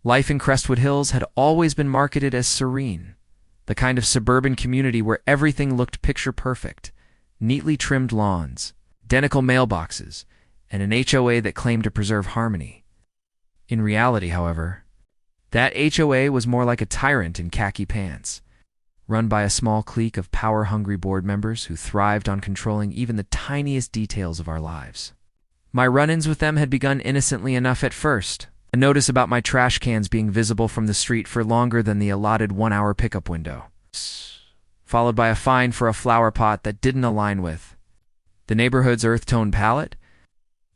Life in Crestwood Hills had always been marketed as serene, the kind of suburban community where everything looked picture-perfect: neatly trimmed lawns, identical mailboxes, and an HOA that claimed to preserve harmony. In reality, however, that HOA was more like a tyrant in khaki pants, run by a small clique of power-hungry board members who thrived on controlling even the tiniest details of our lives. My run-ins with them had begun innocently enough at first. A notice about my trash cans being visible from the street for longer than the allotted 1-hour pickup window, followed by a fine for a flower pot that didn't align with the neighborhood's earth tone palette.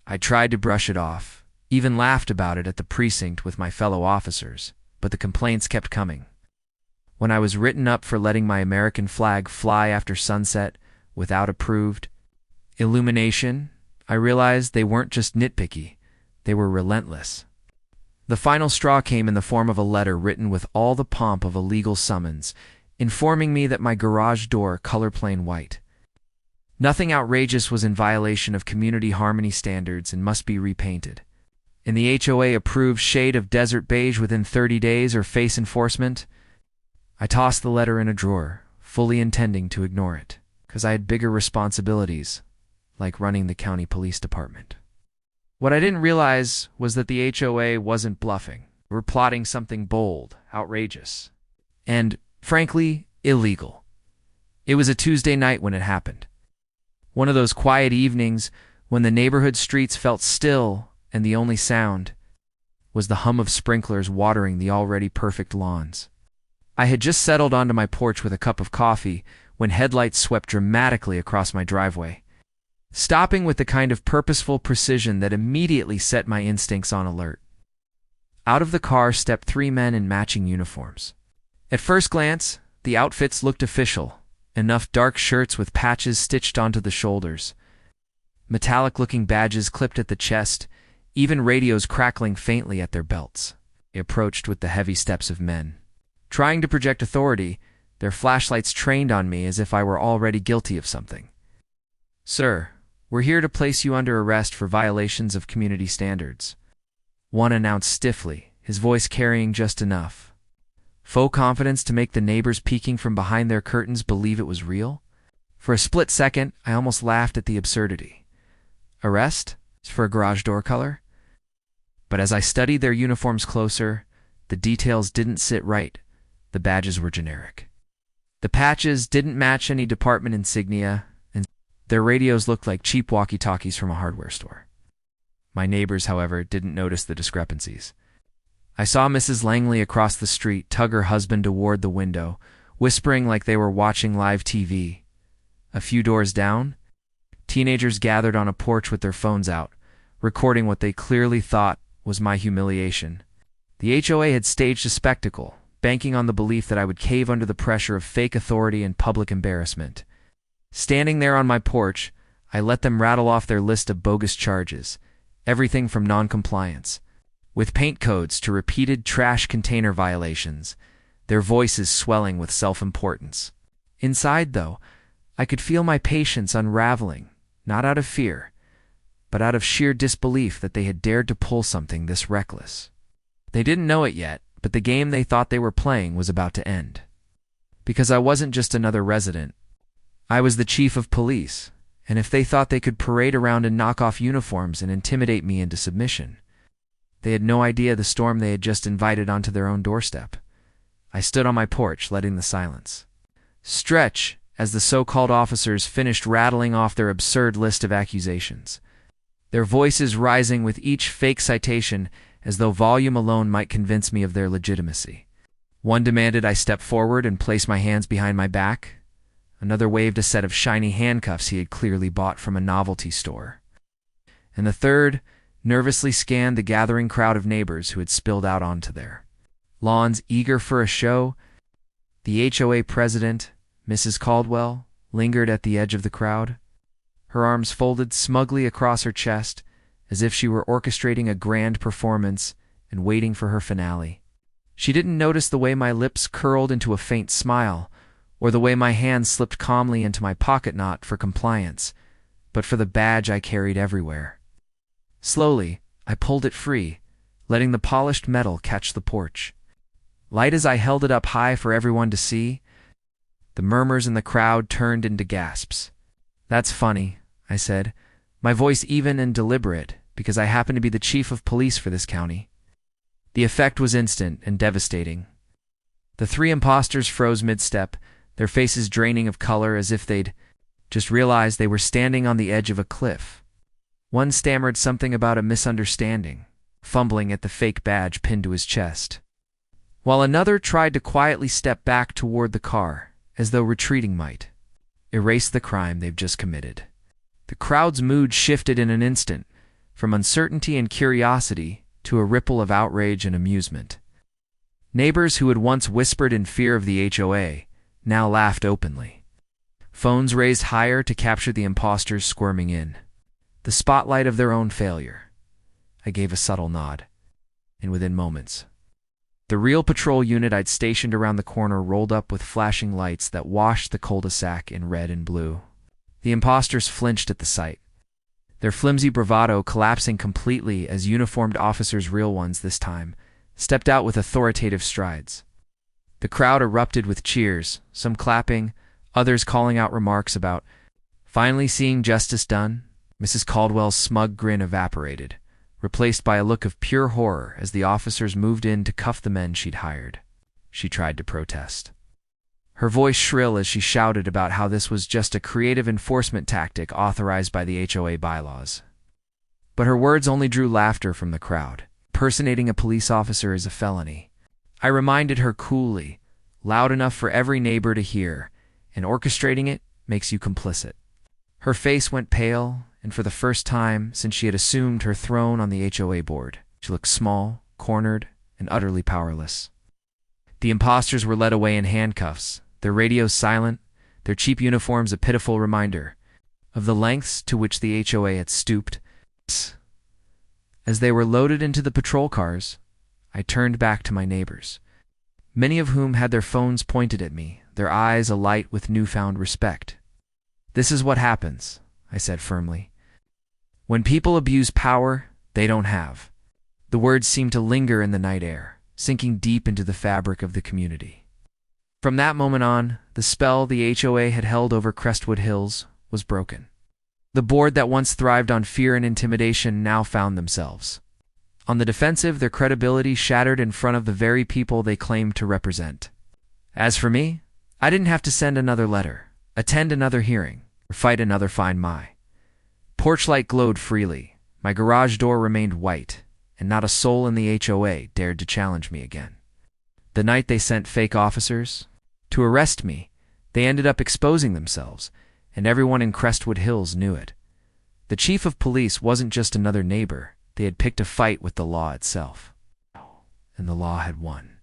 I tried to brush it off, even laughed about it at the precinct with my fellow officers, but the complaints kept coming. When I was written up for letting my American flag fly after sunset without approved illumination, I realized they weren't just nitpicky, they were relentless. The final straw came in the form of a letter written with all the pomp of a legal summons, informing me that my garage door, color plain white, nothing outrageous, was in violation of community harmony standards and must be repainted in the HOA-approved shade of desert beige within 30 days or face enforcement. I tossed the letter in a drawer, fully intending to ignore it, because I had bigger responsibilities, like running the county police department. What I didn't realize was that the HOA wasn't bluffing. They were plotting something bold, outrageous, and, frankly, illegal. It was a Tuesday night when it happened. One of those quiet evenings when the neighborhood streets felt still and the only sound was the hum of sprinklers watering the already perfect lawns. I had just settled onto my porch with a cup of coffee when headlights swept dramatically across my driveway, stopping with the kind of purposeful precision that immediately set my instincts on alert. Out of the car stepped 3 men in matching uniforms. At first glance, the outfits looked official, enough dark shirts with patches stitched onto the shoulders, metallic-looking badges clipped at the chest, even radios crackling faintly at their belts. They approached with the heavy steps of men, trying to project authority, their flashlights trained on me as if I were already guilty of something. "Sir, we're here to place you under arrest for violations of community standards," one announced stiffly, his voice carrying just enough faux confidence to make the neighbors peeking from behind their curtains believe it was real. For a split second, I almost laughed at the absurdity. Arrest? For a garage door color? But as I studied their uniforms closer, the details didn't sit right. The badges were generic. The patches didn't match any department insignia, and their radios looked like cheap walkie-talkies from a hardware store. My neighbors, however, didn't notice the discrepancies. I saw Mrs. Langley across the street tug her husband toward the window, whispering like they were watching live TV. A few doors down, teenagers gathered on a porch with their phones out, recording what they clearly thought was my humiliation. The HOA had staged a spectacle, banking on the belief that I would cave under the pressure of fake authority and public embarrassment. Standing there on my porch, I let them rattle off their list of bogus charges, everything from non-compliance with paint codes to repeated trash container violations, their voices swelling with self-importance. Inside, though, I could feel my patience unraveling, not out of fear, but out of sheer disbelief that they had dared to pull something this reckless. They didn't know it yet, but the game they thought they were playing was about to end. Because I wasn't just another resident. I was the chief of police, and if they thought they could parade around in knockoff uniforms and intimidate me into submission, they had no idea the storm they had just invited onto their own doorstep. I stood on my porch, letting the silence stretch as the so-called officers finished rattling off their absurd list of accusations, their voices rising with each fake citation as though volume alone might convince me of their legitimacy. One demanded I step forward and place my hands behind my back. Another waved a set of shiny handcuffs he had clearly bought from a novelty store. And the third nervously scanned the gathering crowd of neighbors who had spilled out onto their lawns eager for a show. The HOA president, Mrs. Caldwell, lingered at the edge of the crowd, her arms folded smugly across her chest, as if she were orchestrating a grand performance and waiting for her finale. She didn't notice the way my lips curled into a faint smile, or the way my hand slipped calmly into my pocket knot for compliance, but for the badge I carried everywhere. Slowly, I pulled it free, letting the polished metal catch the porch. Light as I held it up high for everyone to see, the murmurs in the crowd turned into gasps. "That's funny," I said, my voice even and deliberate, because I happen to be the chief of police for this county. The effect was instant and devastating. The three imposters froze mid-step, their faces draining of color as if they'd just realized they were standing on the edge of a cliff. One stammered something about a misunderstanding, fumbling at the fake badge pinned to his chest, while another tried to quietly step back toward the car, as though retreating might erase the crime they've just committed. The crowd's mood shifted in an instant, from uncertainty and curiosity to a ripple of outrage and amusement. Neighbors who had once whispered in fear of the HOA now laughed openly. Phones raised higher to capture the imposters squirming in, the spotlight of their own failure. I gave a subtle nod, and within moments, the real patrol unit I'd stationed around the corner rolled up with flashing lights that washed the cul-de-sac in red and blue. The imposters flinched at the sight, their flimsy bravado collapsing completely as uniformed officers, real ones this time, stepped out with authoritative strides. The crowd erupted with cheers, some clapping, others calling out remarks about finally seeing justice done. Mrs. Caldwell's smug grin evaporated, replaced by a look of pure horror as the officers moved in to cuff the men she'd hired. She tried to protest, her voice shrill as she shouted about how this was just a creative enforcement tactic authorized by the HOA bylaws. But her words only drew laughter from the crowd. Impersonating a police officer is a felony. I reminded her coolly, loud enough for every neighbor to hear, and orchestrating it makes you complicit. Her face went pale, and for the first time since she had assumed her throne on the HOA board, she looked small, cornered, and utterly powerless. The imposters were led away in handcuffs, their radios silent, their cheap uniforms a pitiful reminder of the lengths to which the HOA had stooped. As they were loaded into the patrol cars, I turned back to my neighbors, many of whom had their phones pointed at me, their eyes alight with newfound respect. "This is what happens," I said firmly. "When people abuse power they don't have." The words seemed to linger in the night air, sinking deep into the fabric of the community. From that moment on, the spell the HOA had held over Crestwood Hills was broken. The board that once thrived on fear and intimidation now found themselves on the defensive, their credibility shattered in front of the very people they claimed to represent. As for me, I didn't have to send another letter, attend another hearing, or fight another fine my. Porch light glowed freely, my garage door remained white, and not a soul in the HOA dared to challenge me again. The night they sent fake officers to arrest me, they ended up exposing themselves, and everyone in Crestwood Hills knew it. The chief of police wasn't just another neighbor. They had picked a fight with the law itself, and the law had won.